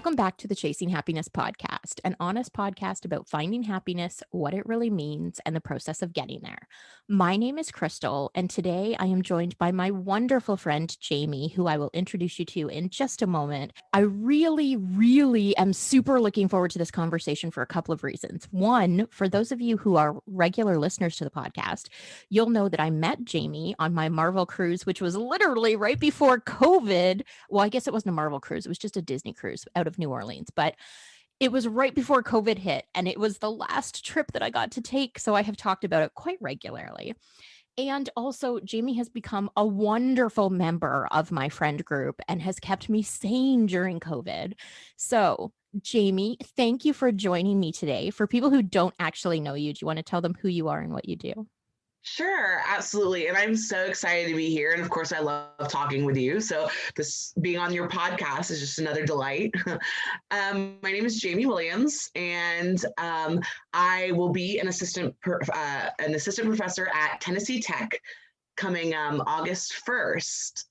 Welcome back to the Chasing Happiness podcast, an honest podcast about finding happiness, what it really means, and the process of getting there. My name is Crystal, and today I am joined by my wonderful friend, Jamie, who I will introduce you to in just a moment. I really am super looking forward to this conversation for a couple of reasons. One, for those of you who are regular listeners to the podcast, you'll know that I met Jamie on my Marvel cruise, which was literally right before COVID. Well, I guess it wasn't a Marvel cruise. It was just a Disney cruise out of New Orleans, but it was right before COVID hit, and it was the last trip that I got to take. So I have talked about it quite regularly. And also, Jamie has become a wonderful member of my friend group and has kept me sane during COVID. So, Jamie, thank you for joining me today. For people who don't actually know you, do you want to tell them who you are and what you do? Sure, absolutely. And I'm so excited to be here. And of course, I love talking with you. So this being on your podcast is just another delight. My name is Jamie Williams, and I will be an assistant professor at Tennessee Tech coming August 1st.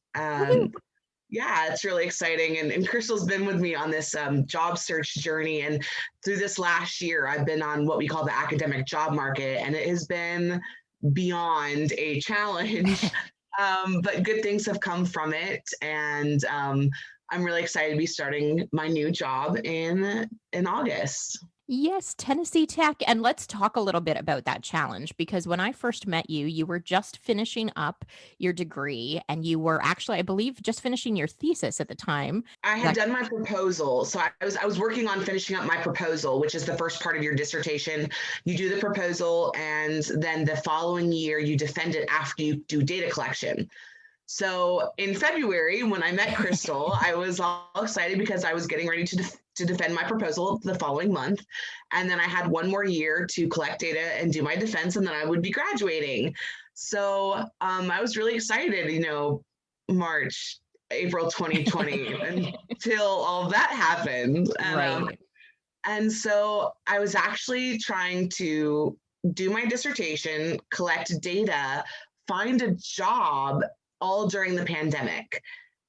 Yeah, it's really exciting. And Crystal's been with me on this job search journey. And through this last year, I've been on what we call the academic job market. And it has been beyond a challenge, but good things have come from it. And I'm really excited to be starting my new job in August. Yes, Tennessee Tech. And let's talk a little bit about that challenge, because when I first met you, you were just finishing up your degree and you were actually, I believe, just finishing your thesis at the time. I had done my proposal. So I was working on finishing up my proposal, which is the first part of your dissertation. You do the proposal, and then the following year you defend it after you do data collection. So in February, when I met Crystal, I was all excited because I was getting ready to defend my proposal the following month. And then I had one more year to collect data and do my defense, and then I would be graduating. So I was really excited, April 2020 until all of that happened. Right. And so I was actually trying to do my dissertation, collect data, find a job all during the pandemic.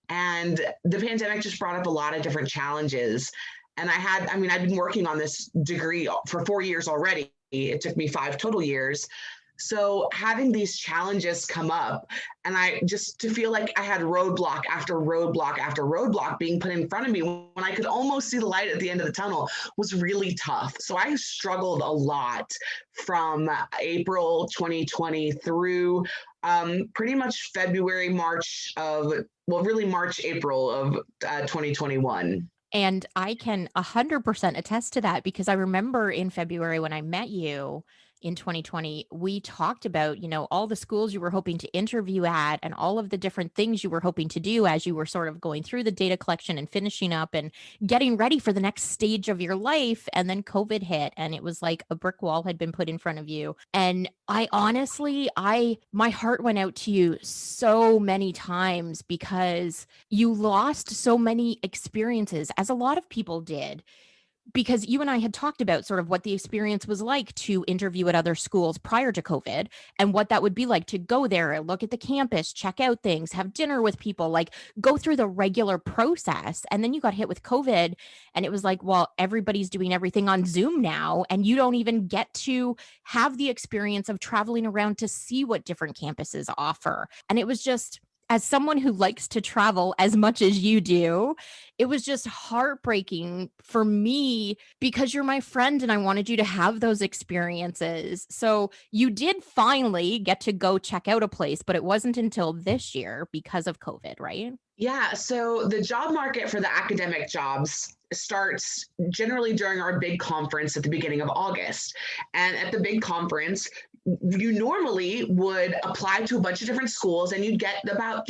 And the pandemic just brought up a lot of different challenges. And I've been working on this degree for 4 years already. It took me 5 total years. So having these challenges come up, and I just to feel like I had roadblock after roadblock after roadblock being put in front of me when I could almost see the light at the end of the tunnel was really tough. So I struggled a lot from April 2020 through pretty much March, April of 2021. And I can 100% attest to that, because I remember in February when I met you in 2020, we talked about, all the schools you were hoping to interview at and all of the different things you were hoping to do as you were sort of going through the data collection and finishing up and getting ready for the next stage of your life. And then COVID hit, and it was like a brick wall had been put in front of you. And I honestly, my heart went out to you so many times, because you lost so many experiences, as a lot of people did, because you and I had talked about sort of what the experience was like to interview at other schools prior to COVID, and what that would be like to go there, look at the campus, check out things, have dinner with people, like go through the regular process. And then you got hit with COVID, and it was like, well, everybody's doing everything on Zoom now, and you don't even get to have the experience of traveling around to see what different campuses offer. And it was just, as someone who likes to travel as much as you do, it was just heartbreaking for me, because you're my friend and I wanted you to have those experiences. So you did finally get to go check out a place, but it wasn't until this year because of COVID, right? Yeah, so the job market for the academic jobs starts generally during our big conference at the beginning of August. And at the big conference, you normally would apply to a bunch of different schools, and you'd get about,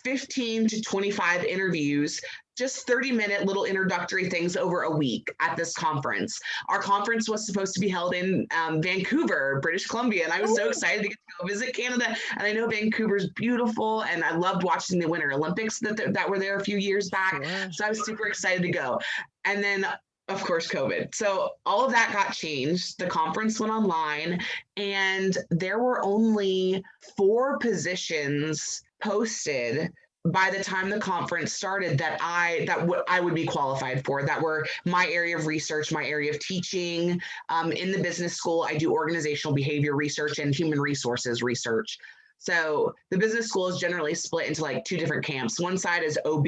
15 to 25 interviews, just 30-minute little introductory things over a week at this conference. Our conference was supposed to be held in Vancouver, British Columbia, and I was so excited to get to go visit Canada. And I know Vancouver's beautiful, and I loved watching the Winter Olympics that were there a few years back. Sure. So I was super excited to go. And then of course, COVID. So all of that got changed. The conference went online, and there were only 4 positions posted by the time the conference started I would be qualified for, that were my area of research, my area of teaching. In the business school, I do organizational behavior research and human resources research. So the business school is generally split into like two different camps. One side is OB,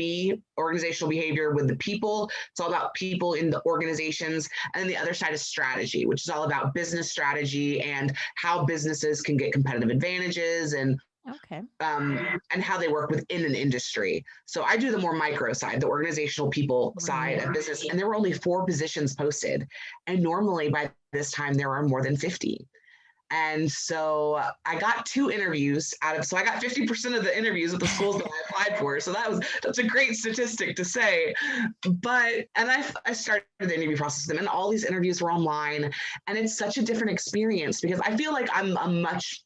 organizational behavior with the people. It's all about people in the organizations. And then the other side is strategy, which is all about business strategy and how businesses can get competitive advantages Okay. and how they work within an industry. So I do the more micro side, the organizational people side of business. And there were only 4 positions posted. And normally by this time, there are more than 50. And so I got 2 interviews so I got 50% of the interviews at the schools that I applied for. So that's a great statistic to say. And I started the interview process with them, and all these interviews were online. And it's such a different experience because I feel like I'm much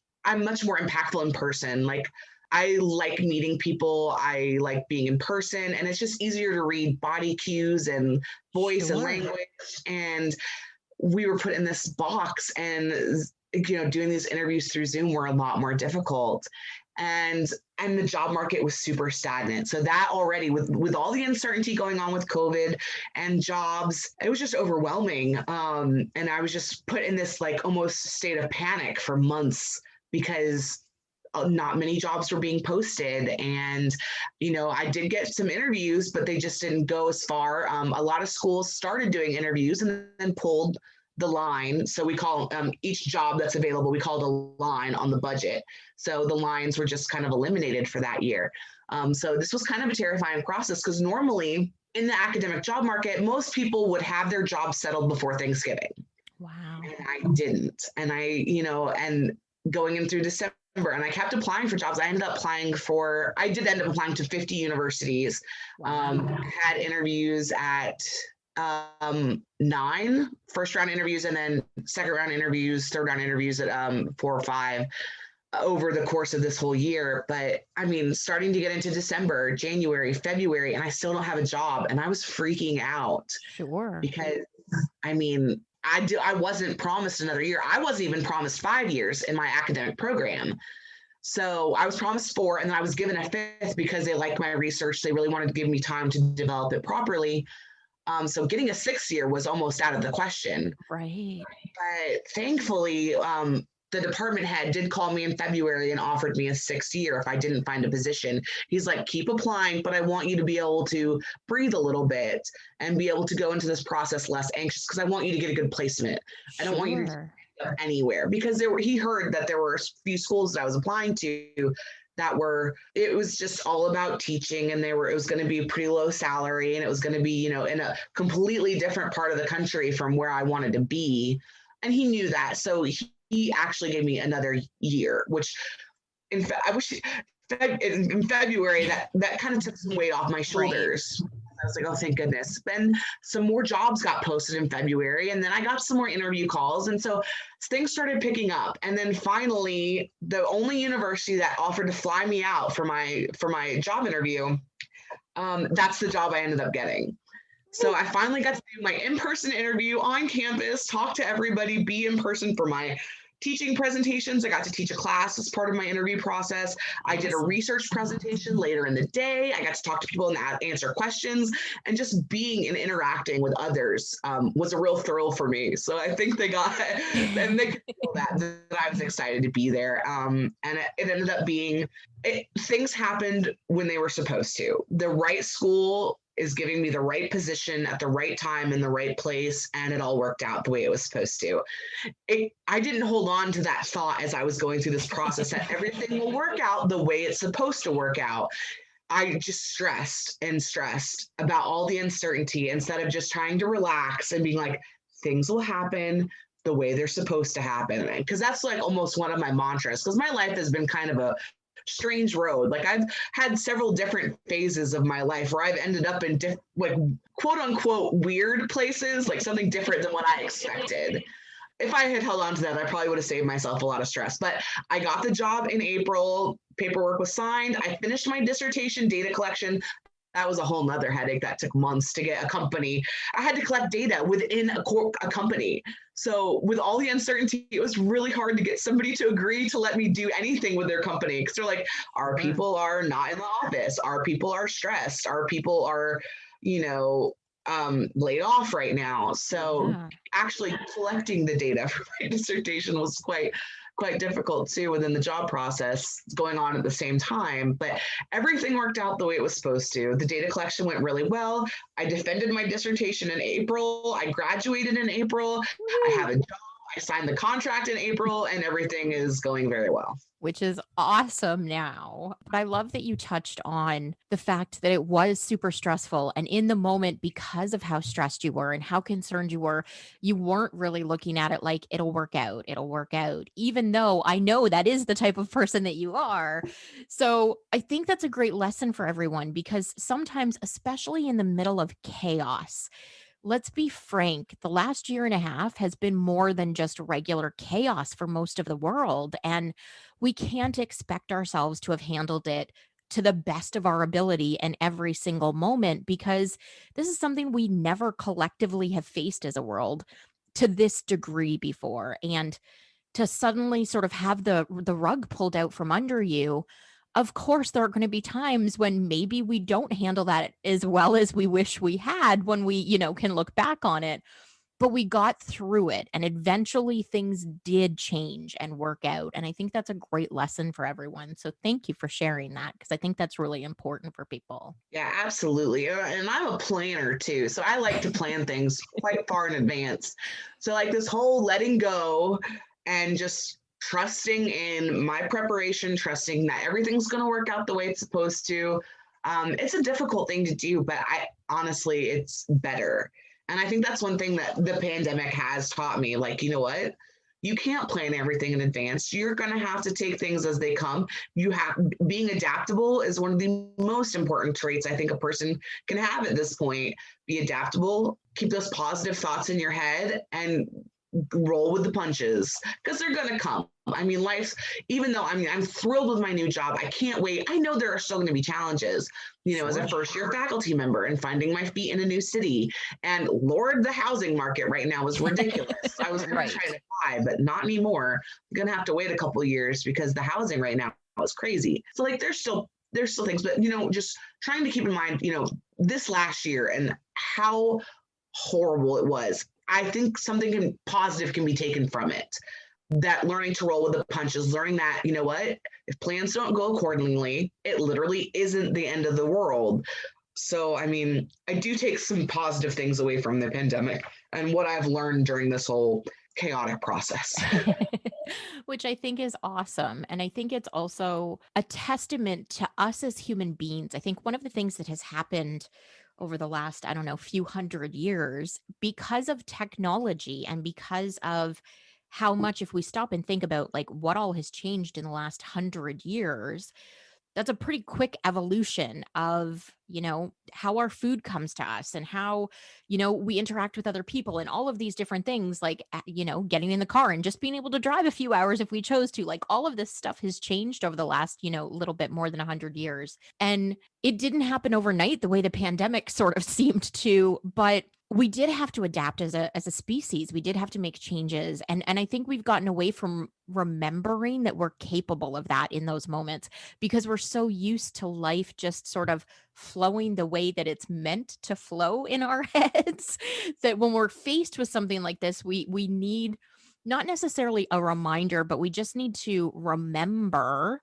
more impactful in person. Like, I like meeting people. I like being in person, and it's just easier to read body cues and voice and language. And we were put in this box, and doing these interviews through Zoom were a lot more difficult. And the job market was super stagnant. So that already, with all the uncertainty going on with COVID and jobs, it was just overwhelming. And I was just put in this like almost state of panic for months because not many jobs were being posted. And, I did get some interviews, but they just didn't go as far. A lot of schools started doing interviews and then pulled the line. So we call each job that's available, we called a line on the budget. So the lines were just kind of eliminated for that year. So this was kind of a terrifying process because normally in the academic job market, most people would have their job settled before Thanksgiving. Wow. And I didn't. And and going in through December, and I kept applying for jobs. I did end up applying to 50 universities. Wow. Had interviews at 9 first round interviews, and then second round interviews, third round interviews at 4 or 5 over the course of this whole year. But I mean, starting to get into December, January, February, and I still don't have a job. And I was freaking out. Sure. Because I mean, I wasn't promised another year. I wasn't even promised 5 years in my academic program. So I was promised 4, and then I was given a 5th because they liked my research. They really wanted to give me time to develop it properly. So getting a 6th year was almost out of the question. Right. But thankfully, the department head did call me in February and offered me a 6th year if I didn't find a position. He's like, keep applying, but I want you to be able to breathe a little bit and be able to go into this process less anxious because I want you to get a good placement. I don't want you to go anywhere because he heard that there were a few schools that I was applying to it was just all about teaching, and it was going to be a pretty low salary, and it was going to be, in a completely different part of the country from where I wanted to be. And he knew that. So he actually gave me another year, which in February, that kind of took some weight off my shoulders. Right. I was like, oh, thank goodness. Then some more jobs got posted in February, and then I got some more interview calls. And so things started picking up. And then finally, the only university that offered to fly me out for my job interview, that's the job I ended up getting. So I finally got to do my in-person interview on campus, talk to everybody, be in person for my teaching presentations. I got to teach a class as part of my interview process. I did a research presentation later in the day. I got to talk to people and answer questions, and just being and interacting with others was a real thrill for me. So I think they could feel that I was excited to be there. And it ended up being, things happened when they were supposed to. The right school is giving me the right position at the right time in the right place, and it all worked out the way it was supposed to. I didn't hold on to that thought as I was going through this process that everything will work out the way it's supposed to work out. I just stressed about all the uncertainty instead of just trying to relax and being like, things will happen the way they're supposed to happen. Because that's like almost one of my mantras, because my life has been kind of a strange road. Like, I've had several different phases of my life where I've ended up in like quote unquote weird places, like something different than what I expected. If I had held on to that, I probably would have saved myself a lot of stress. But I got the job in April. Paperwork was signed. I finished my dissertation data collection. that was a whole nother headache that took months to get a company. I had to collect data within a company. So with all the uncertainty, it was really hard to get somebody to agree to let me do anything with their company. Because they're like, our Sure. people are not in the office. Our people are stressed. Our people are, you know, laid off right now. So Yeah. actually collecting the data for my dissertation was quite difficult too within the job process going on at the same time. But everything worked out the way it was supposed to. The data collection went really well. I defended my dissertation in April. I graduated in April. I have a job. I signed the contract in April, and everything is going very well. Which is awesome now. But I love that you touched on the fact that it was super stressful. And in the moment, because of how stressed you were and how concerned you weren't really looking at it like it'll work out, it'll work out, even though I know that is the type of person that you are. So I think that's a great lesson for everyone because sometimes, especially in the middle of chaos, let's be frank, the last year and a half has been more than just regular chaos for most of the world. And we can't expect ourselves to have handled it to the best of our ability in every single moment because this is something we never collectively have faced as a world to this degree before. And to suddenly sort of have the rug pulled out from under you, of course, there are going to be times when maybe we don't handle that as well as we wish we had when we, can look back on it. But we got through it and eventually things did change and work out. And I think that's a great lesson for everyone. So thank you for sharing that because I think that's really important for people. Yeah, absolutely. And I'm a planner too. So I like to plan things quite far in advance. So, like this whole letting go and just trusting in my preparation, trusting that everything's going to work out the way it's supposed to. It's a difficult thing to do, but I honestly, it's better. And I think that's one thing that the pandemic has taught me. Like, you know what? You can't plan everything in advance. You're going to have to take things as they come. You have being adaptable is one of the most important traits I think a person can have at this point. Be adaptable, keep those positive thoughts in your head, and roll with the punches because they're going to come. I mean, life, even though I'm thrilled with my new job, I can't wait. I know there are still going to be challenges, as a Sure. first year faculty member and finding my feet in a new city. And Lord, the housing market right now is ridiculous. I was going to try Right. to buy, but not anymore. I'm going to have to wait a couple of years because the housing right now is crazy. So like there's still things, but just trying to keep in mind, this last year and how horrible it was. I think something positive can be taken from it. That learning to roll with the punches, learning that, what, if plans don't go accordingly, it literally isn't the end of the world. So, I mean, I do take some positive things away from the pandemic and what I've learned during this whole chaotic process. Which I think is awesome. And I think it's also a testament to us as human beings. I think one of the things that has happened over the last, I don't know, few hundred years because of technology and because of how much, if we stop and think about like what all has changed in the last 100 years, that's a pretty quick evolution of, how our food comes to us and how, we interact with other people and all of these different things like, getting in the car and just being able to drive a few hours if we chose to. Like all of this stuff has changed over the last, little bit more than 100 years. And it didn't happen overnight the way the pandemic sort of seemed to, but we did have to adapt as a species. We did have to make changes. And I think we've gotten away from remembering that we're capable of that in those moments because we're so used to life just sort of flowing the way that it's meant to flow in our heads that when we're faced with something like this, we need not necessarily a reminder, but we just need to remember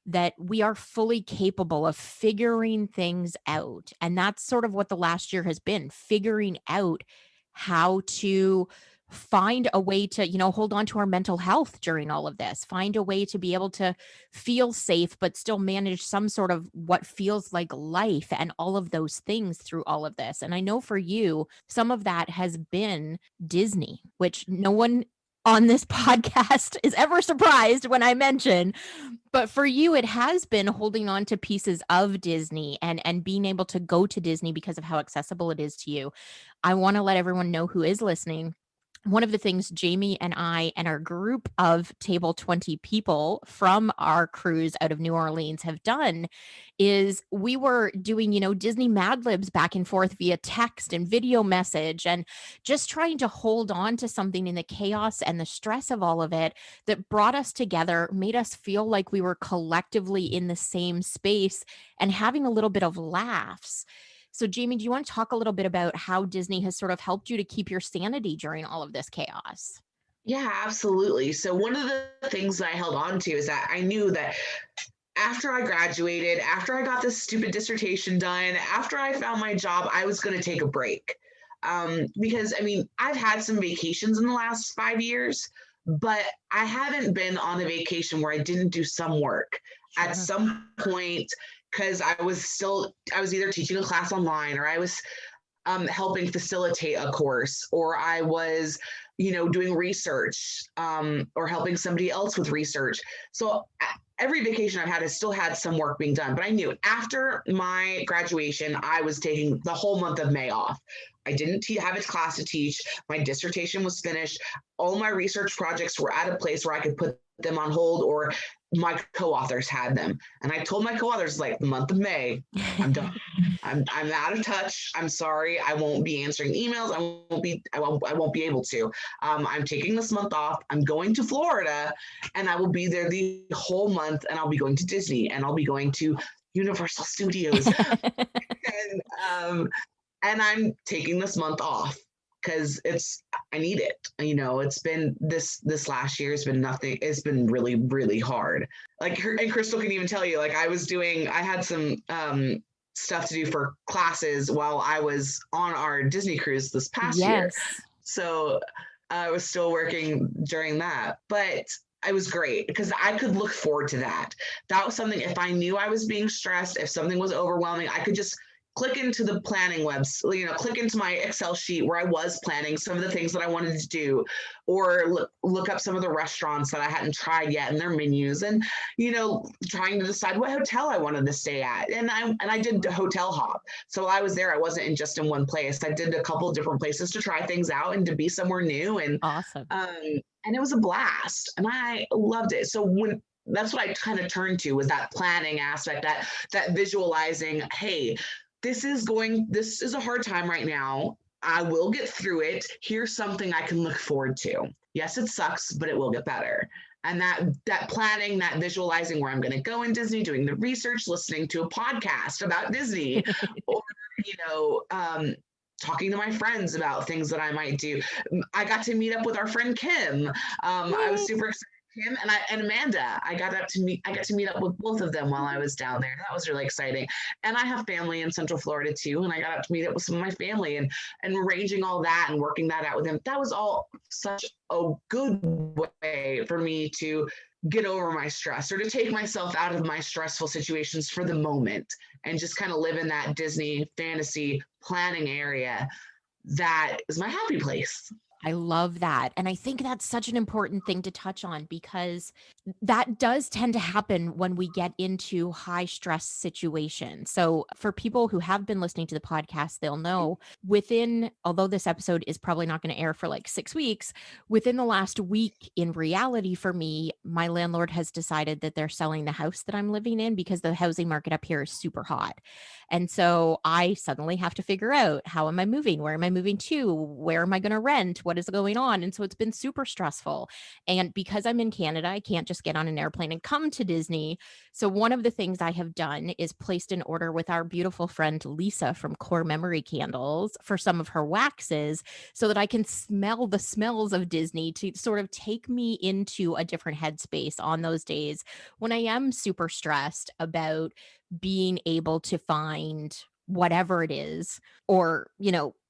that we are fully capable of figuring things out. And that's sort of what the last year has been, figuring out how to find a way to, hold on to our mental health during all of this, find a way to be able to feel safe, but still manage some sort of what feels like life and all of those things through all of this. And I know for you, some of that has been Disney, which no one on this podcast is ever surprised when I mention, but for you it has been holding on to pieces of Disney and being able to go to Disney because of how accessible it is to you. I want to let everyone know who is listening one of the things Jamie and I and our group of table 20 people from our cruise out of New Orleans have done is we were doing, Disney Mad Libs back and forth via text and video message and just trying to hold on to something in the chaos and the stress of all of it that brought us together, made us feel like we were collectively in the same space and having a little bit of laughs. So, Jamie, do you want to talk a little bit about how Disney has sort of helped you to keep your sanity during all of this chaos? Yeah, absolutely. So one of the things that I held on to is that I knew that after I graduated, after I got this stupid dissertation done, after I found my job, I was going to take a break. Because I mean, I've had some vacations in the last 5 years, but I haven't been on a vacation where I didn't do some work at Sure. some point because I was either teaching a class online or I was helping facilitate a course, or I was, doing research or helping somebody else with research. So every vacation I've had has still had some work being done. But I knew after my graduation, I was taking the whole month of May off. I didn't have a class to teach. My dissertation was finished. All my research projects were at a place where I could put them on hold, or my co-authors had them. And I told my co-authors, like, the month of May, I'm done. I'm out of touch. I'm sorry. I won't be answering emails. I won't be able to. I'm taking this month off. I'm going to Florida and I will be there the whole month, and I'll be going to Disney and I'll be going to Universal Studios. and and I'm taking this month off because I need it. It's been this last year has been nothing. It's been really, really hard. Like and Crystal can even tell you, like I had some stuff to do for classes while I was on our Disney cruise this past year. Yes. So I was still working during that. But it was great because I could look forward to that. That was something, if I knew I was being stressed, if something was overwhelming, I could just click into the planning click into my Excel sheet where I was planning some of the things that I wanted to do, or look up some of the restaurants that I hadn't tried yet and their menus, and trying to decide what hotel I wanted to stay at. And I did hotel hop. So while I was there, I wasn't just in one place. I did a couple of different places to try things out and to be somewhere new. Awesome. And it was a blast, and I loved it. So when that's what I kind of turned to, was that planning aspect, that visualizing, hey, this is a hard time right now. I will get through it. Here's something I can look forward to. Yes, it sucks, but it will get better. And that planning, that visualizing where I'm going to go in Disney, doing the research, listening to a podcast about Disney, or talking to my friends about things that I might do. I got to meet up with our friend Kim. I was super excited. Him and Amanda. I got to meet up with both of them while I was down there. That was really exciting. And I have family in Central Florida too, and I got to meet up with some of my family and arranging all that and working that out with them. That was all such a good way for me to get over my stress, or to take myself out of my stressful situations for the moment and just kind of live in that Disney fantasy planning area. That is my happy place. I love that. And I think that's such an important thing to touch on, because that does tend to happen when we get into high stress situations. So, for people who have been listening to the podcast, they'll know although this episode is probably not going to air for like 6 weeks, within the last week, in reality, for me, my landlord has decided that they're selling the house that I'm living in because the housing market up here is super hot. And so I suddenly have to figure out, how am I moving? Where am I moving to? Where am I going to rent? What is going on? And so it's been super stressful. And because I'm in Canada, I can't just get on an airplane and come to Disney. So one of the things I have done is placed an order with our beautiful friend Lisa from Core Memory Candles for some of her waxes, so that I can smell the smells of Disney to sort of take me into a different headspace on those days when I am super stressed about being able to find whatever it is, or,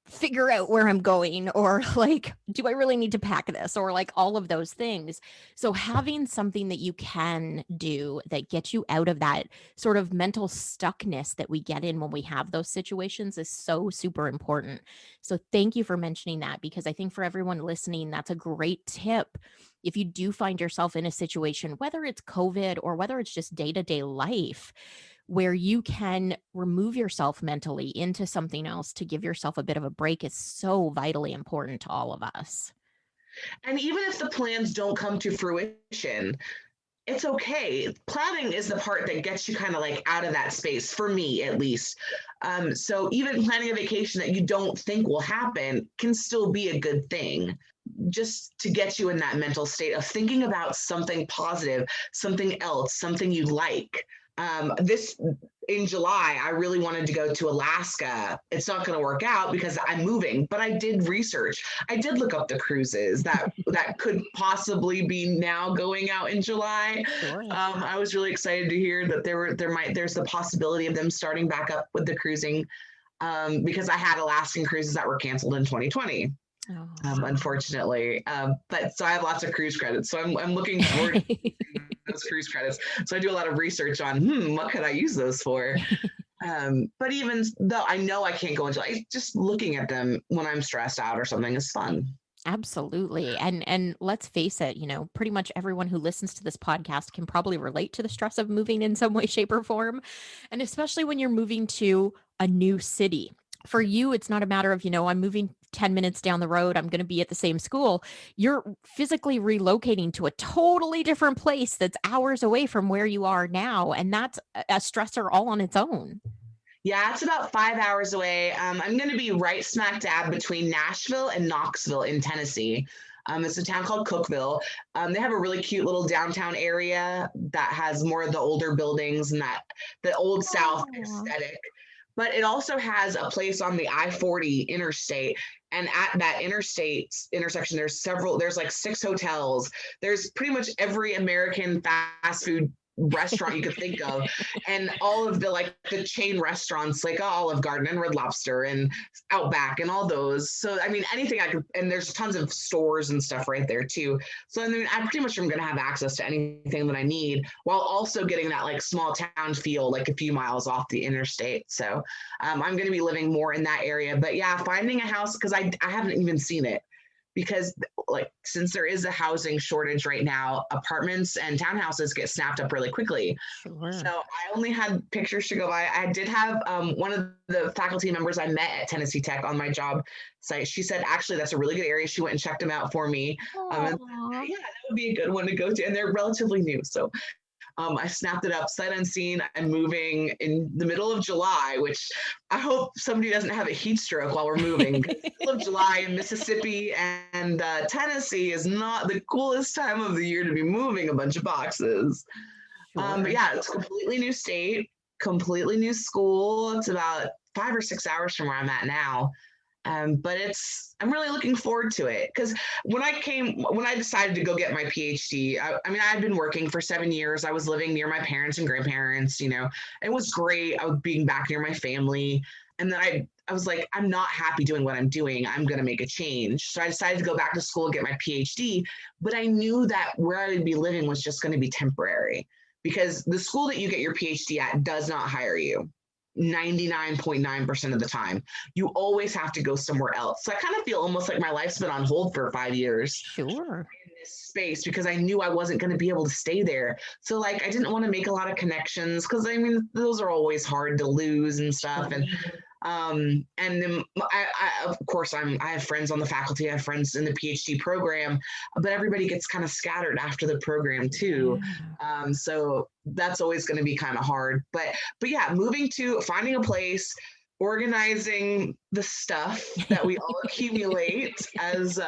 figure out where I'm going, or like, do I really need to pack this, or like all of those things. So having something that you can do that gets you out of that sort of mental stuckness that we get in when we have those situations is so super important. So thank you for mentioning that, because I think for everyone listening, that's a great tip. If you do find yourself in a situation, whether it's COVID or whether it's just day-to-day life, where you can remove yourself mentally into something else to give yourself a bit of a break, is so vitally important to all of us. And even if the plans don't come to fruition, it's okay. Planning is the part that gets you kind of like out of that space, for me at least. So even planning a vacation that you don't think will happen can still be a good thing, just to get you in that mental state of thinking about something positive, something else, something you like. This in July, I really wanted to go to Alaska. It's not going to work out because I'm moving, but I did research. I did look up the cruises that could possibly be now going out in July. Sure. I was really excited to hear that there's the possibility of them starting back up with the cruising, because I had Alaskan cruises that were canceled in 2020. Oh. Unfortunately. But so I have lots of cruise credits. So I'm looking forward to those cruise credits. So I do a lot of research on, what could I use those for? But even though I know I can't go into, just looking at them when I'm stressed out or something is fun. Absolutely. And let's face it, pretty much everyone who listens to this podcast can probably relate to the stress of moving in some way, shape, or form. And especially when you're moving to a new city. For you, it's not a matter of, I'm moving 10 minutes down the road, I'm going to be at the same school. You're physically relocating to a totally different place that's hours away from where you are now. And that's a stressor all on its own. Yeah, it's about 5 hours away. I'm going to be right smack dab between Nashville and Knoxville in Tennessee. It's a town called Cookeville. They have a really cute little downtown area that has more of the older buildings and that the old South Oh. aesthetic. But it also has a place on the I-40 interstate. And at that interstate intersection, there's like 6 hotels. There's pretty much every American fast food restaurant you could think of, and all of the chain restaurants like Olive Garden and Red Lobster and Outback and all those. So I mean, anything I could, and there's tons of stores and stuff right there too. So I mean, I pretty much am going to have access to anything that I need while also getting that like small town feel, like a few miles off the interstate. So I'm going to be living more in that area. But yeah, finding a house, because I haven't even seen it, because like since there is a housing shortage right now, apartments and townhouses get snapped up really quickly. So Sure. I only had pictures to go by. I did have one of the faculty members I met at Tennessee Tech on my job site. She said, actually, that's a really good area. She went and checked them out for me. And Aw. yeah, that would be a good one to go to. And they're relatively new. So I snapped it up sight unseen. I'm moving in the middle of July, which I hope somebody doesn't have a heat stroke while we're moving. The middle of July in Mississippi and Tennessee is not the coolest time of the year to be moving a bunch of boxes. But Sure. yeah, it's a completely new state, completely new school. It's about 5 or 6 hours from where I'm at now. But I'm really looking forward to it, because when I decided to go get my PhD, I mean, I'd been working for 7 years. I was living near my parents and grandparents, it was great. I was being back near my family. And then I was like, I'm not happy doing what I'm doing. I'm going to make a change. So I decided to go back to school and get my PhD. But I knew that where I would be living was just going to be temporary, because the school that you get your PhD at does not hire you 99.9% of the time. You always have to go somewhere else. So I kind of feel almost like my life's been on hold for 5 years Sure. in this space, because I knew I wasn't going to be able to stay there. So like I didn't want to make a lot of connections, because I mean those are always hard to lose and stuff. Sure. And then of course I have friends on the faculty, I have friends in the PhD program, but everybody gets kind of scattered after the program too. Yeah. So that's always going to be kind of hard. But yeah, finding a place, organizing the stuff that we all accumulate as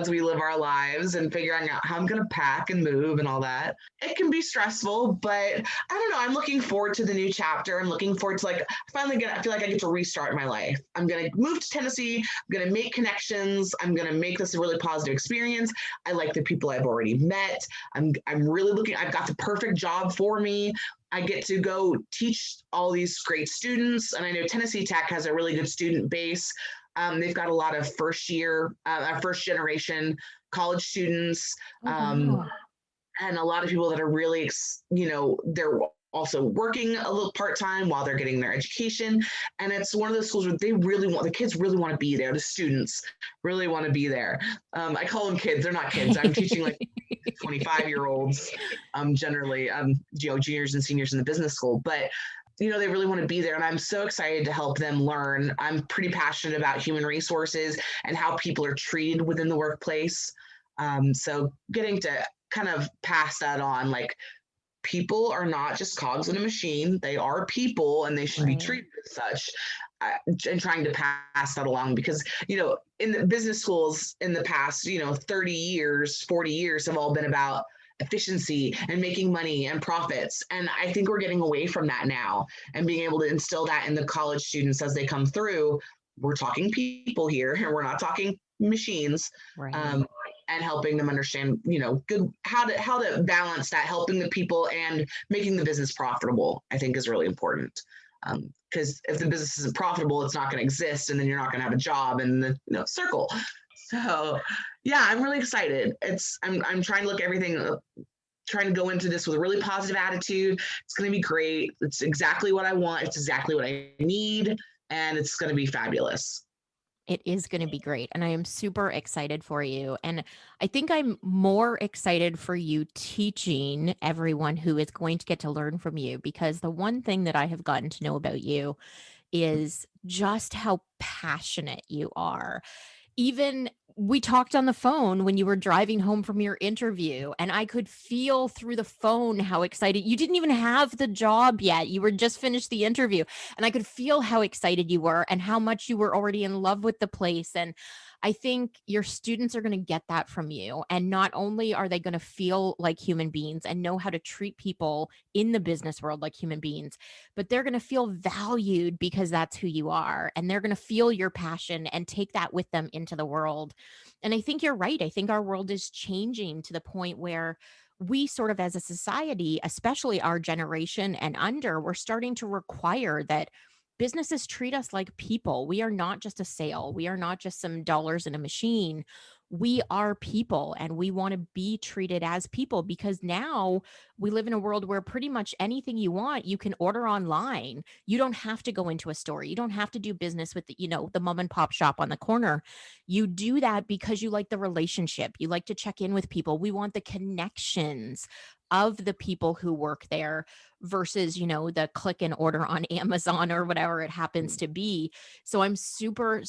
we live our lives, and figuring out how I'm going to pack and move and all that. It can be stressful, but I don't know. I'm looking forward to the new chapter. I'm looking forward to I feel like I get to restart my life. I'm going to move to Tennessee. I'm going to make connections. I'm going to make this a really positive experience. I like the people I've already met. I'm really looking. I've got the perfect job for me. I get to go teach all these great students. And I know Tennessee Tech has a really good student base. They've got a lot of first generation college students, Oh, wow. and a lot of people that are really, they're also working a little part-time while they're getting their education. And it's one of those schools where the kids really want to be there. The students really want to be there. I call them kids. They're not kids. I'm teaching like 25-year-olds, generally, juniors and seniors in the business school. But they really want to be there. And I'm so excited to help them learn. I'm pretty passionate about human resources and how people are treated within the workplace. So getting to kind of pass that on, like people are not just cogs in a machine. They are people and they should be Right. treated as such. And trying to pass that along because, in the business schools in the past, 30 years, 40 years have all been about efficiency and making money and profits. And I think we're getting away from that now and being able to instill that in the college students as they come through. We're talking people here and we're not talking machines. Right. Um, and helping them understand, good how to balance that, helping the people and making the business profitable, I think is really important. Because if the business isn't profitable, it's not going to exist, and then you're not going to have a job in the circle. So, yeah, I'm really excited. I'm trying to look everything, trying to go into this with a really positive attitude. It's going to be great. It's exactly what I want. It's exactly what I need, and it's going to be fabulous. It is going to be great. And I am super excited for you. And I think I'm more excited for you teaching everyone who is going to get to learn from you, because the one thing that I have gotten to know about you is just how passionate you are. Even we talked on the phone when you were driving home from your interview, and I could feel through the phone how excited you didn't even have the job yet. You were just finished the interview, and I could feel how excited you were and how much you were already in love with the place. And I think your students are going to get that from you. And not only are they going to feel like human beings and know how to treat people in the business world like human beings, but they're going to feel valued because that's who you are. And they're going to feel your passion and take that with them into the world. And I think you're right. I think our world is changing to the point where we sort of as a society, especially our generation and under, we're starting to require that businesses treat us like people. We are not just a sale. We are not just some dollars in a machine. We are people and we want to be treated as people, because now we live in a world where pretty much anything you want, you can order online. You don't have to go into a store. You don't have to do business with the mom and pop shop on the corner. You do that because you like the relationship. You like to check in with people. We want the connections of the people who work there versus, the click and order on Amazon or whatever it happens to be. So I'm super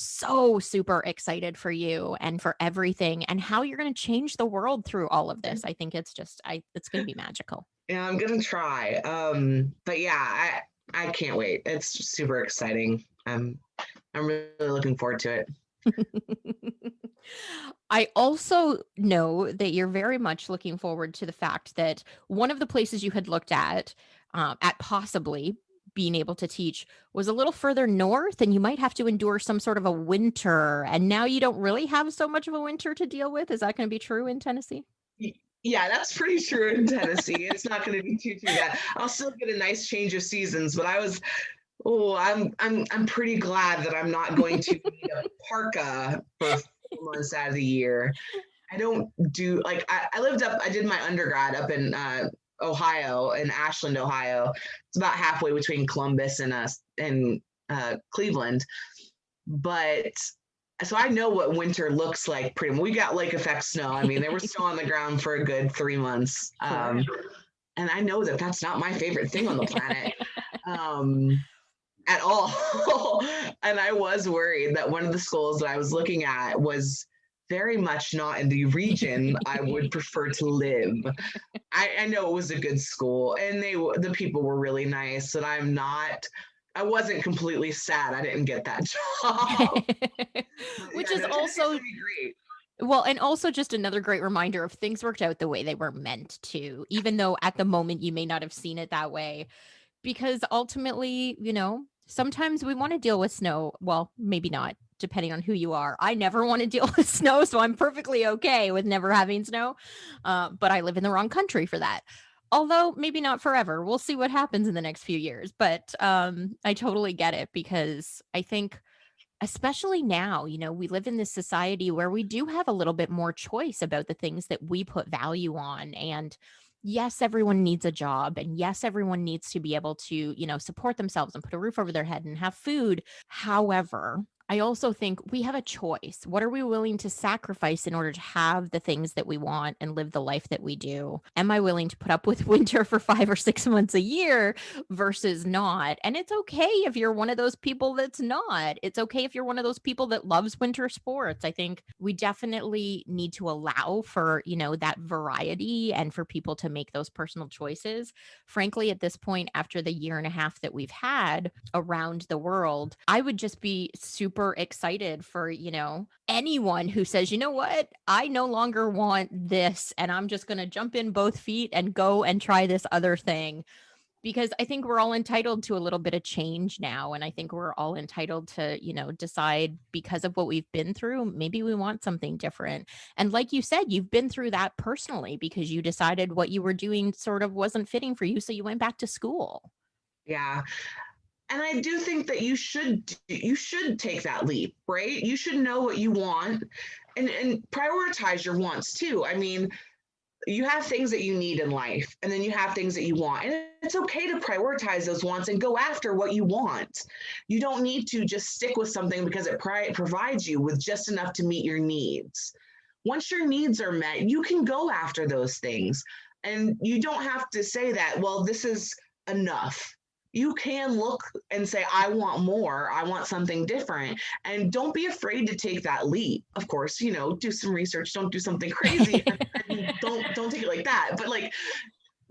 excited for you and for everything and how you're going to change the world through all of this. I think it's going to be magical. Yeah, I'm gonna try. But yeah, I can't wait. It's super exciting. I'm really looking forward to it. I also know that you're very much looking forward to the fact that one of the places you had looked at possibly being able to teach was a little further north, and you might have to endure some sort of a winter. And now you don't really have so much of a winter to deal with. Is that going to be true in Tennessee? Yeah, that's pretty true in Tennessee. It's not going to be too bad. I'll still get a nice change of seasons, but I'm pretty glad that I'm not going to need a parka for 4 months out of the year. I don't do like I did my undergrad up in Ohio, in Ashland, Ohio. It's about halfway between Columbus and Cleveland. But so I know what winter looks like pretty much. We got lake effect snow. I mean, they were still on the ground for a good 3 months. Sure. And I know that that's not my favorite thing on the planet. Um, at all. And I was worried that one of the schools that I was looking at was very much not in the region I would prefer to live. I know it was a good school and the people were really nice, and I wasn't completely sad I didn't get that job. But Which yeah, is no, Tennessee's also gonna be great. well, and also just another great reminder of things worked out the way they were meant to, even though at the moment you may not have seen it that way. Because ultimately, sometimes we want to deal with snow. Well, maybe not, depending on who you are. I never want to deal with snow, so I'm perfectly okay with never having snow. But I live in the wrong country for that. Although maybe not forever. We'll see what happens in the next few years. But I totally get it, because I think especially now, we live in this society where we do have a little bit more choice about the things that we put value on. And yes, everyone needs a job. And yes, everyone needs to be able to, support themselves and put a roof over their head and have food. However, I also think we have a choice. What are we willing to sacrifice in order to have the things that we want and live the life that we do? Am I willing to put up with winter for 5 or 6 months a year versus not? And it's okay if you're one of those people that's not. It's okay if you're one of those people that loves winter sports. I think we definitely need to allow for, that variety and for people to make those personal choices. Frankly, at this point, after the year and a half that we've had around the world, I would just be super excited for, anyone who says, you know what, I no longer want this and I'm just going to jump in both feet and go and try this other thing. Because I think we're all entitled to a little bit of change now. And I think we're all entitled to, decide because of what we've been through, maybe we want something different. And like you said, you've been through that personally because you decided what you were doing sort of wasn't fitting for you. So you went back to school. Yeah. And I do think that you should take that leap, right? You should know what you want and prioritize your wants too. I mean, you have things that you need in life, and then you have things that you want. And it's okay to prioritize those wants and go after what you want. You don't need to just stick with something because it provides you with just enough to meet your needs. Once your needs are met, you can go after those things. And you don't have to say that, well, this is enough. You can look and say, I want more. I want something different. And don't be afraid to take that leap. Of course, do some research. Don't do something crazy. Don't take it like that. But like,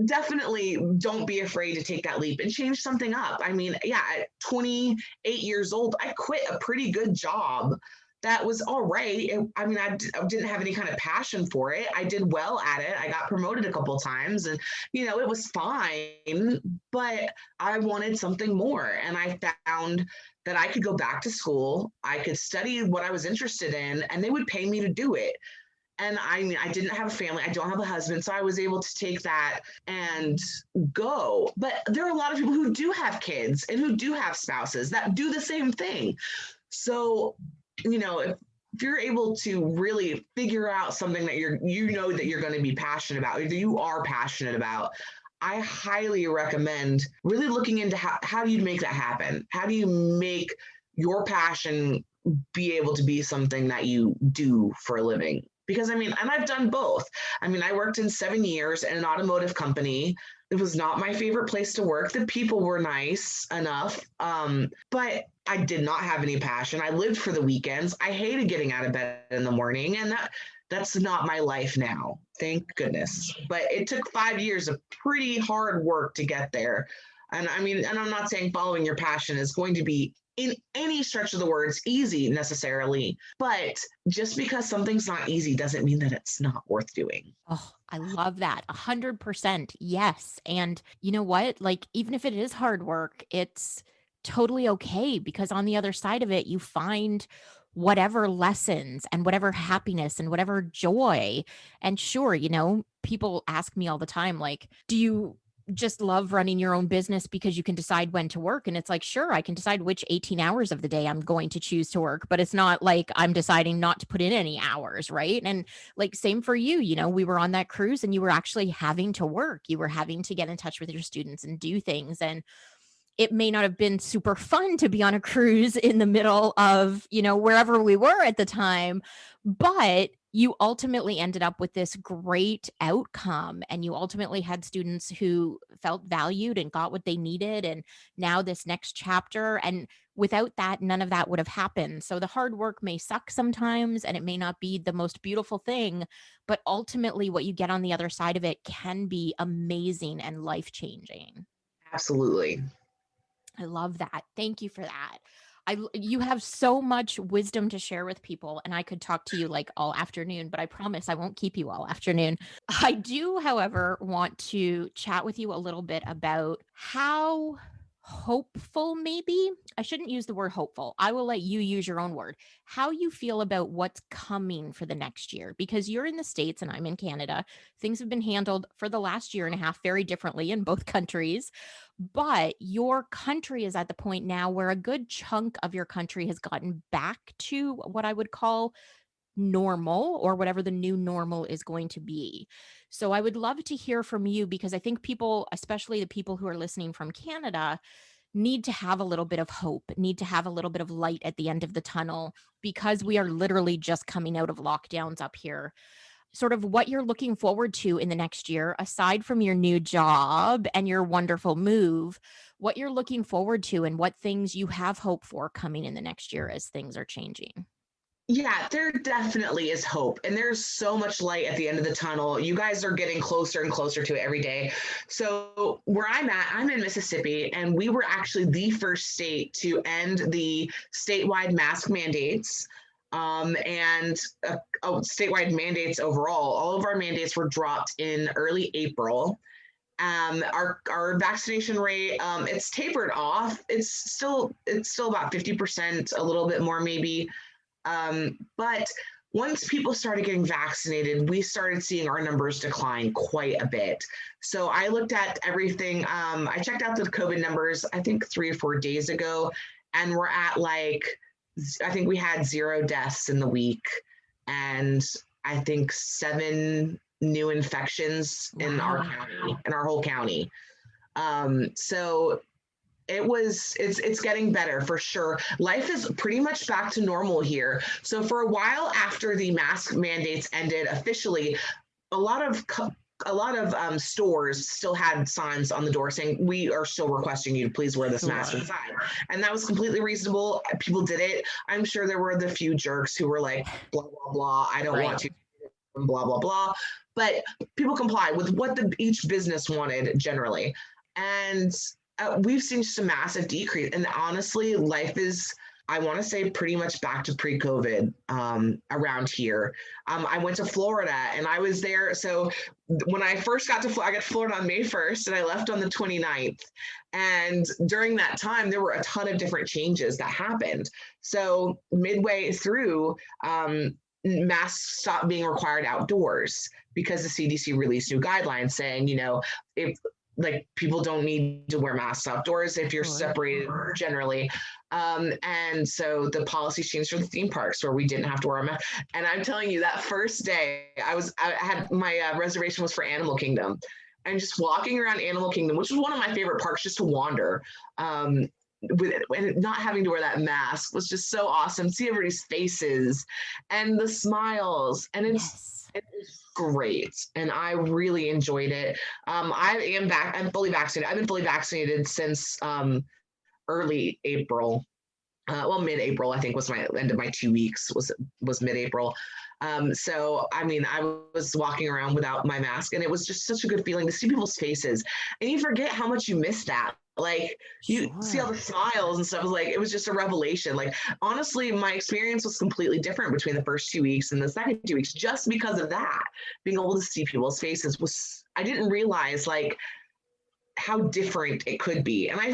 definitely don't be afraid to take that leap and change something up. I mean, yeah, at 28 years old, I quit a pretty good job that was all right. I mean, I didn't have any kind of passion for it. I did well at it. I got promoted a couple of times and, it was fine, but I wanted something more. And I found that I could go back to school. I could study what I was interested in, and they would pay me to do it. And I mean, I didn't have a family. I don't have a husband. So I was able to take that and go. But there are a lot of people who do have kids and who do have spouses that do the same thing. So, if you're able to really figure out something that that you're going to be passionate about, or that you are passionate about, I highly recommend really looking into how do you make that happen? How do you make your passion be able to be something that you do for a living? Because I mean, and I've done both. I mean, I worked in 7 years in an automotive company. It was not my favorite place to work. The people were nice enough, but I did not have any passion. I lived for the weekends. I hated getting out of bed in the morning, and that's not my life now. Thank goodness. But it took 5 years of pretty hard work to get there. And I mean, and I'm not saying following your passion is going to be in any stretch of the words easy necessarily, but just because something's not easy doesn't mean that it's not worth doing. Oh, I love that. 100%. Yes. And you know what? Like, even if it is hard work, it's totally okay because on the other side of it, you find whatever lessons and whatever happiness and whatever joy. And sure, people ask me all the time, like, do you just love running your own business because you can decide when to work? And it's like, sure, I can decide which 18 hours of the day I'm going to choose to work, but it's not like I'm deciding not to put in any hours. Right. And like, same for you, we were on that cruise and you were actually having to work. You were having to get in touch with your students and do things. And it may not have been super fun to be on a cruise in the middle of, wherever we were at the time, but you ultimately ended up with this great outcome and you ultimately had students who felt valued and got what they needed and now this next chapter, and without that none of that would have happened. So the hard work may suck sometimes and it may not be the most beautiful thing, but ultimately what you get on the other side of it can be amazing and life-changing. Absolutely. I love that. Thank you for that. You have so much wisdom to share with people, and I could talk to you like all afternoon, but I promise I won't keep you all afternoon. I do, however, want to chat with you a little bit about how hopeful, maybe I shouldn't use the word hopeful. I will let you use your own word. How you feel about what's coming for the next year, because you're in the States and I'm in Canada. Things have been handled for the last year and a half very differently in both countries. But your country is at the point now where a good chunk of your country has gotten back to what I would call normal or whatever the new normal is going to be. So I would love to hear from you because I think people, especially the people who are listening from Canada, need to have a little bit of hope, need to have a little bit of light at the end of the tunnel, because we are literally just coming out of lockdowns up here. Sort of what you're looking forward to in the next year, aside from your new job and your wonderful move, what you're looking forward to and what things you have hope for coming in the next year as things are changing. Yeah, there definitely is hope. And there's so much light at the end of the tunnel. You guys are getting closer and closer to it every day. So, where I'm at, I'm in Mississippi, and we were actually the first state to end the statewide mask mandates. And statewide mandates overall. All of our mandates were dropped in early April. Our vaccination rate, it's tapered off. It's still about 50%, a little bit more maybe. But once people started getting vaccinated, we started seeing our numbers decline quite a bit. So I looked at everything. I checked out the COVID numbers, I think 3 or 4 days ago, and we're at I think we had 0 deaths in the week, and I think 7 new infections in our county, in our whole county. So it's getting better for sure. Life is pretty much back to normal here. So for a while after the mask mandates ended officially, a lot of stores still had signs on the door saying, "We are still requesting you to please wear this mask inside," and that was completely reasonable. People did it. I'm sure there were the few jerks who were like, "Blah blah blah. I don't want to." Blah blah blah. But people complied with what each business wanted generally, and we've seen just a massive decrease. And honestly, life is, I want to say, pretty much back to pre-COVID around here. I went to Florida and I was there. So when I first got to Florida, I got to Florida on May 1st and I left on the 29th. And during that time, there were a ton of different changes that happened. So midway through, masks stopped being required outdoors because the CDC released new guidelines saying, if people don't need to wear masks outdoors if you're separated generally. And so the policy changed for the theme parks where we didn't have to wear a mask. And I'm telling you, that first day I had my reservation was for Animal Kingdom, and just walking around Animal Kingdom, which was one of my favorite parks just to wander, and not having to wear that mask was just so awesome. See everybody's faces and the smiles, and it's great, and I really enjoyed it. I'm fully vaccinated. I've been fully vaccinated since early April. Mid-April, I think, was my end of my 2 weeks, was mid-April. So I mean, I was walking around without my mask, and it was just such a good feeling to see people's faces, and you forget how much you miss that. You see all the smiles and stuff. It was just a revelation. Honestly, my experience was completely different between the first 2 weeks and the second 2 weeks, just because of that. Being able to see people's faces I didn't realize how different it could be. And I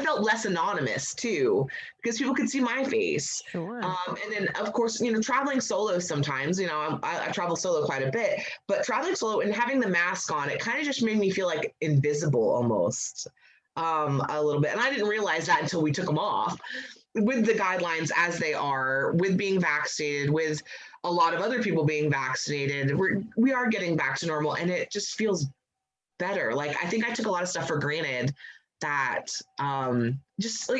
felt less anonymous too, because people could see my face. Sure. And then of course, traveling solo sometimes, I travel solo quite a bit, but traveling solo and having the mask on, it kind of just made me feel like invisible almost. A little bit. And I didn't realize that until we took them off, with the guidelines as they are, with being vaccinated, with a lot of other people being vaccinated. We are getting back to normal, and it just feels better. I think I took a lot of stuff for granted, that just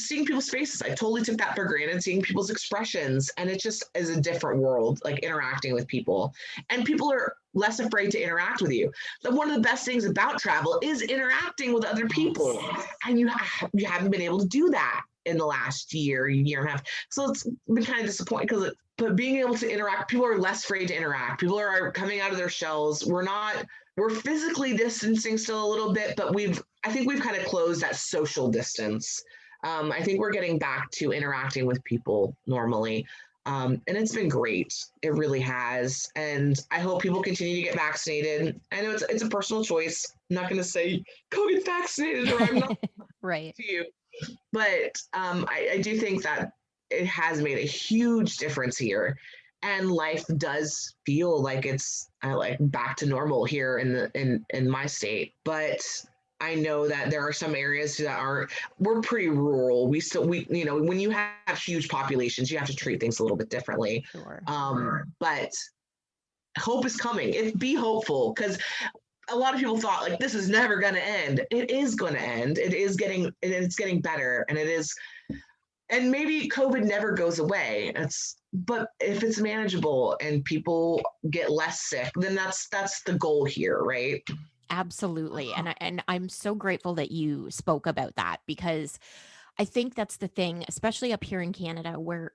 seeing people's faces. I totally took that for granted, seeing people's expressions, and it just is a different world, interacting with people, and people are less afraid to interact with you. One of the best things about travel is interacting with other people, and you haven't been able to do that in the last year and a half. So it's been kind of disappointing, but being able to interact, people are less afraid to interact. People are coming out of their shells. We're physically distancing still a little bit, but I think we've kind of closed that social distance. I think we're getting back to interacting with people normally. And it's been great. It really has. And I hope people continue to get vaccinated. I know it's a personal choice. I'm not going to say, go get vaccinated, or I'm not right to you. But I do think that it has made a huge difference here. And life does feel like it's back to normal here in my state. But I know that there are some areas that we're pretty rural. When you have huge populations, you have to treat things a little bit differently. Sure. But hope is coming. Be hopeful, because a lot of people thought like this is never going to end. It is going to end. It's getting better, and it is. And maybe COVID never goes away. But if it's manageable and people get less sick, then that's the goal here, right? Absolutely. And I'm so grateful that you spoke about that, because I think that's the thing, especially up here in Canada, where,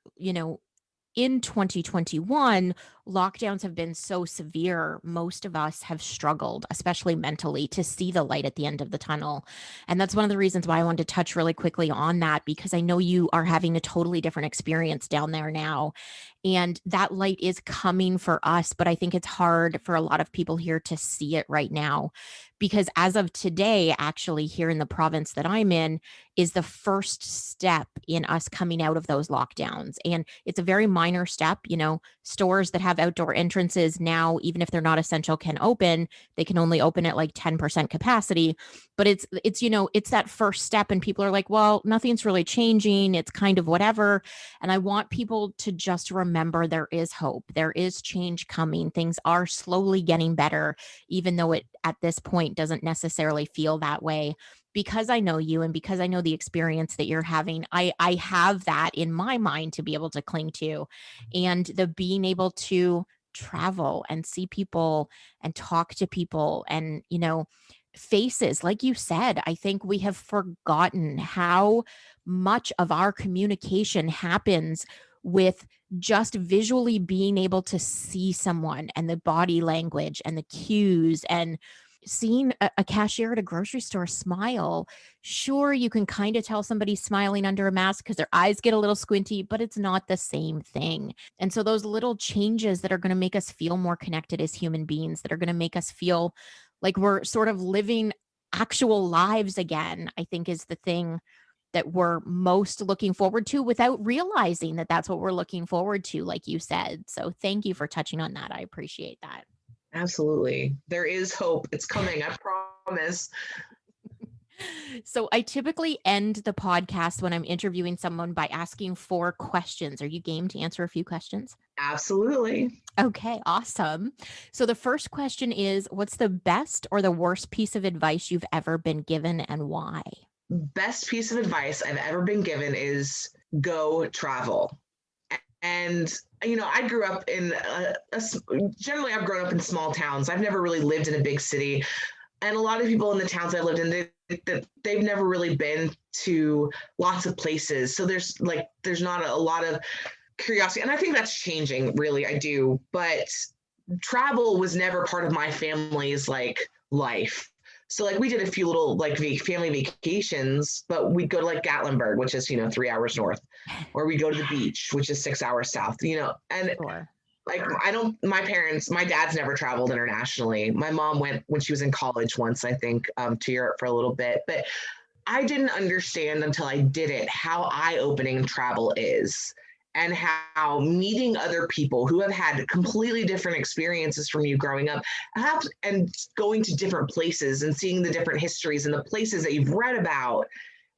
in 2021, lockdowns have been so severe. Most of us have struggled, especially mentally, to see the light at the end of the tunnel. And that's one of the reasons why I wanted to touch really quickly on that, because I know you are having a totally different experience down there now. And that light is coming for us. But I think it's hard for a lot of people here to see it right now, because as of today, actually, here in the province that I'm in, is the first step in us coming out of those lockdowns. And it's a very minor step. Stores that have outdoor entrances now, even if they're not essential, can open. They can only open at like 10% capacity. But it's that first step, and people are like, well, nothing's really changing. It's kind of whatever. And I want people to just remember there is hope. There is change coming. Things are slowly getting better, even though it at this point doesn't necessarily feel that way. Because I know you, and because I know the experience that you're having, I have that in my mind to be able to cling to. And the being able to travel and see people and talk to people, and faces, like you said, I think we have forgotten how much of our communication happens with just visually being able to see someone, and the body language and the cues, and seeing a cashier at a grocery store smile. Sure, you can kind of tell somebody's smiling under a mask because their eyes get a little squinty, but it's not the same thing. And so those little changes that are going to make us feel more connected as human beings, that are going to make us feel like we're sort of living actual lives again, I think is the thing that we're most looking forward to, without realizing that that's what we're looking forward to, like you said. So thank you for touching on that. I appreciate that. Absolutely. There is hope. It's coming. I promise. So I typically end the podcast when I'm interviewing someone by asking 4 questions. Are you game to answer a few questions? Absolutely. Okay, awesome. So the first question is, what's the best or the worst piece of advice you've ever been given, and why? Best piece of advice I've ever been given is go travel. And I grew up in generally I've grown up in small towns. I've never really lived in a big city, and a lot of people in the towns I lived in, they've never really been to lots of places. So there's not a lot of curiosity, and I think that's changing. Really, I do. But travel was never part of my family's life. So we did a few little family vacations, but we'd go to Gatlinburg, which is 3 hours north, or we go to the beach, which is 6 hours south. And Sure. my dad's never traveled internationally. My mom went when she was in college once, I think, to Europe for a little bit, but I didn't understand until I did it how eye-opening travel is, and how meeting other people who have had completely different experiences from you growing up and going to different places and seeing the different histories and the places that you've read about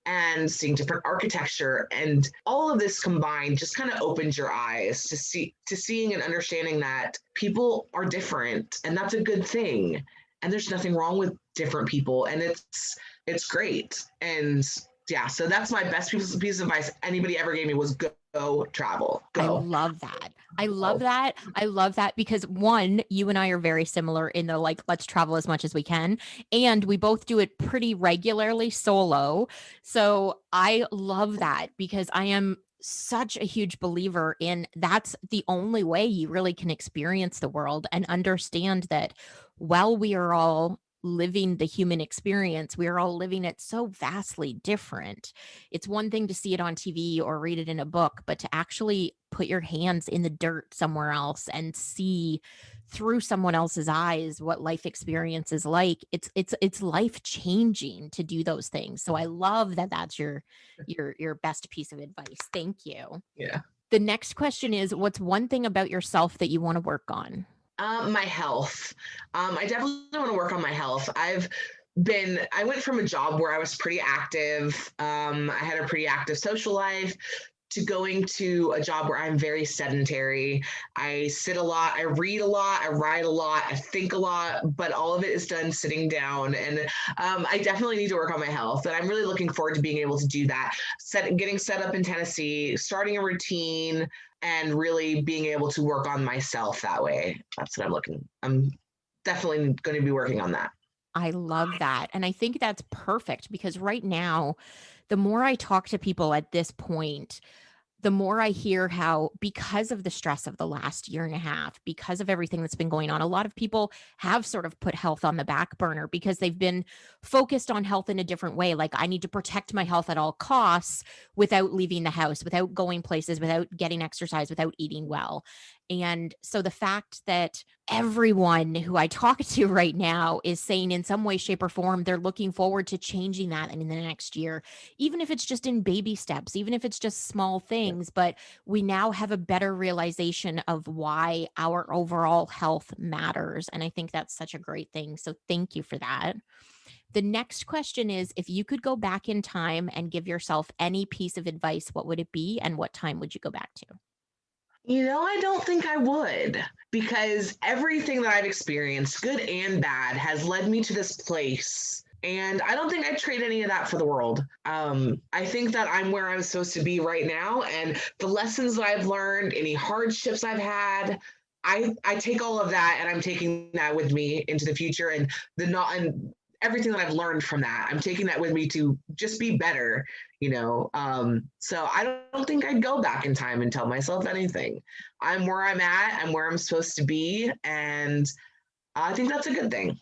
and seeing different architecture, and all of this combined just kind of opens your eyes to seeing and understanding that people are different, and that's a good thing, and there's nothing wrong with different people, and it's great. And yeah, so that's my best piece of advice anybody ever gave me was go travel. I Go. love that. I love that. I love that because one, you and I are very similar in the let's travel as much as we can. And we both do it pretty regularly solo. So I love that because I am such a huge believer in that's the only way you really can experience the world and understand that while we are all living the human experience, we are all living it so vastly different. It's one thing to see it on TV or read it in a book, but to actually put your hands in the dirt somewhere else and see through someone else's eyes what life experience is like, it's life changing to do those things. So I love that that's your best piece of advice. Thank you. Yeah. The next question is, what's one thing about yourself that you want to work on? My health. I definitely want to work on my health. I went from a job where I was pretty active. I had a pretty active social life to going to a job where I'm very sedentary. I sit a lot, I read a lot, I write a lot, I think a lot, but all of it is done sitting down. And I definitely need to work on my health. And I'm really looking forward to being able to do that. Getting set up in Tennessee, starting a routine, and really being able to work on myself that way. That's what I'm definitely going to be working on that. I love that. And I think that's perfect because right now, the more I talk to people at this point, the more I hear how, because of the stress of the last year and a half, because of everything that's been going on, a lot of people have sort of put health on the back burner because they've been focused on health in a different way. Like, I need to protect my health at all costs without leaving the house, without going places, without getting exercise, without eating well. And so the fact that everyone who I talk to right now is saying in some way, shape, or form, they're looking forward to changing that in the next year, even if it's just in baby steps, even if it's just small things, but we now have a better realization of why our overall health matters. And I think that's such a great thing. So thank you for that. The next question is, if you could go back in time and give yourself any piece of advice, what would it be and what time would you go back to? I don't think I would, because everything that I've experienced, good and bad, has led me to this place. And I don't think I'd trade any of that for the world. I think that I'm where I'm supposed to be right now. And the lessons that I've learned, any hardships I've had, I take all of that and I'm taking that with me into the future, and the not and everything that I've learned from that, I'm taking that with me to just be better. So I don't think I'd go back in time and tell myself anything. I'm where I'm at, I'm where I'm supposed to be, and I think that's a good thing.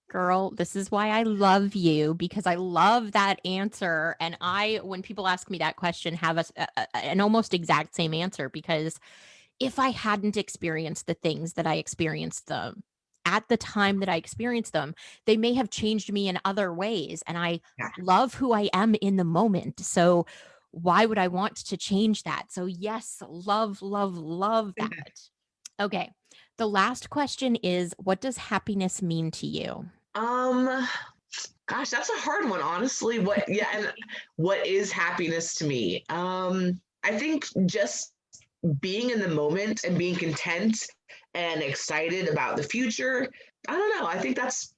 Girl, this is why I love you because I love that answer. And I, when people ask me that question, have an almost exact same answer because if I hadn't experienced the things that I experienced them at the time that I experienced them, they may have changed me in other ways. And I Yeah. love who I am in the moment. So why would I want to change that? So, yes, love, love, love that. Okay. The last question is, what does happiness mean to you? Um, Gosh, that's a hard one, honestly. And what is happiness to me? I think just being in the moment and being content and excited about the future. I don't know. I think that's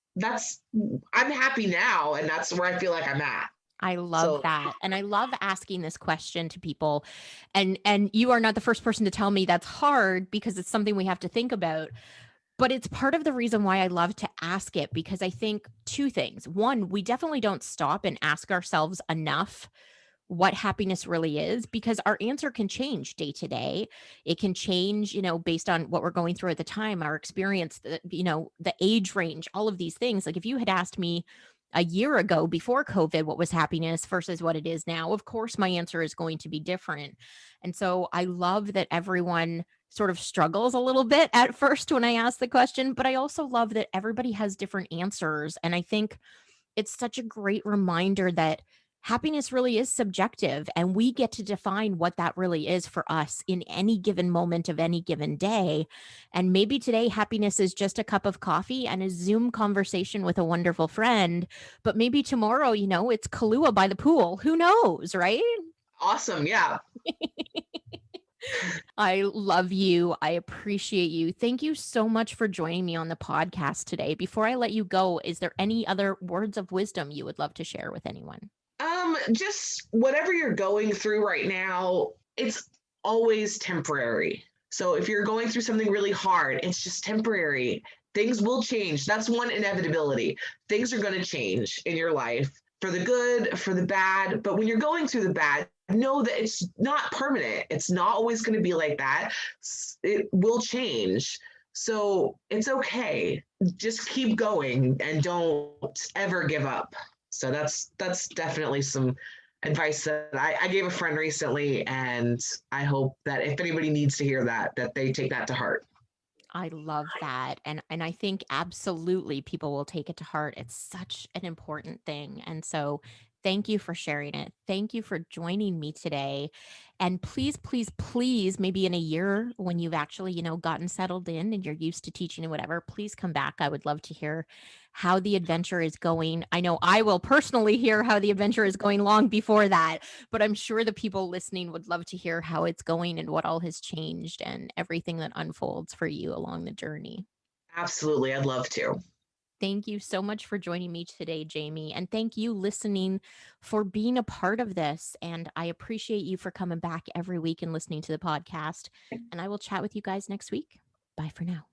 I'm happy now, and that's where I feel like I'm at. I love So that. And I love asking this question to people. And you are not the first person to tell me that's hard because it's something we have to think about. But it's part of the reason why I love to ask it because I think two things. One, we definitely don't stop and ask ourselves enough what happiness really is because our answer can change day to day. It can change, based on what we're going through at the time, our experience, the age range, all of these things. Like if you had asked me a year ago before COVID what was happiness versus what it is now, of course my answer is going to be different. And so I love that everyone sort of struggles a little bit at first when I ask the question, but I also love that everybody has different answers. And I think it's such a great reminder that happiness really is subjective and we get to define what that really is for us in any given moment of any given day. And maybe today happiness is just a cup of coffee and a Zoom conversation with a wonderful friend, but maybe tomorrow, it's Kahlua by the pool. Who knows, right? awesome. Yeah. I love you. I appreciate you. Thank you so much for joining me on the podcast today. Before I let you go, is there any other words of wisdom you would love to share with anyone? Just whatever you're going through right now, it's always temporary. So if you're going through something really hard, it's just temporary. Things will change. That's one inevitability. Things are going to change in your life for the good, for the bad. But when you're going through the bad, know that it's not permanent. It's not always going to be like that. It will change. So it's okay. Just keep going and don't ever give up. So that's definitely some advice that I gave a friend recently, and I hope that if anybody needs to hear that, that they take that to heart. I love that. And I think absolutely people will take it to heart. It's such an important thing. And so Thank you for sharing it. Thank you for joining me today. And please, please, please, maybe in a year when you've actually, gotten settled in and you're used to teaching and whatever, please come back. I would love to hear how the adventure is going. I know I will personally hear how the adventure is going long before that, but I'm sure the people listening would love to hear how it's going and what all has changed and everything that unfolds for you along the journey. Absolutely, I'd love to. Thank you so much for joining me today, Jamie. And thank you, listening, for being a part of this. And I appreciate you for coming back every week and listening to the podcast. And I will chat with you guys next week. Bye for now.